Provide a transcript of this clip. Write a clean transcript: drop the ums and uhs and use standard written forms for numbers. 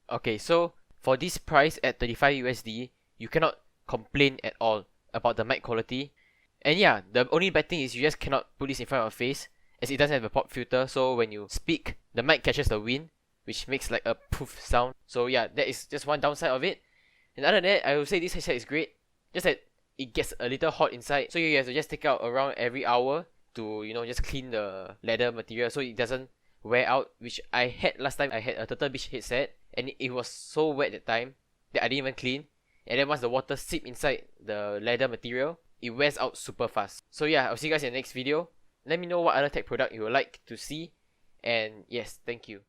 Okay, so for this price at 35 USD, you cannot complain at all about the mic quality. And yeah, the only bad thing is you just cannot put this in front of your face, as it doesn't have a pop filter, so when you speak, the mic catches the wind, which makes like a poof sound. So yeah, that is just one downside of it. And other than that, I would say this headset is great, just that it gets a little hot inside, so you have to just take out around every hour to, you know, just clean the leather material so it doesn't wear out, which I had last time. I had a Turtle Beach headset, and it was so wet that time that I didn't even clean. And then once the water seep inside the leather material, it wears out super fast. So yeah, I'll see you guys in the next video. Let me know what other tech product you would like to see. And yes, thank you.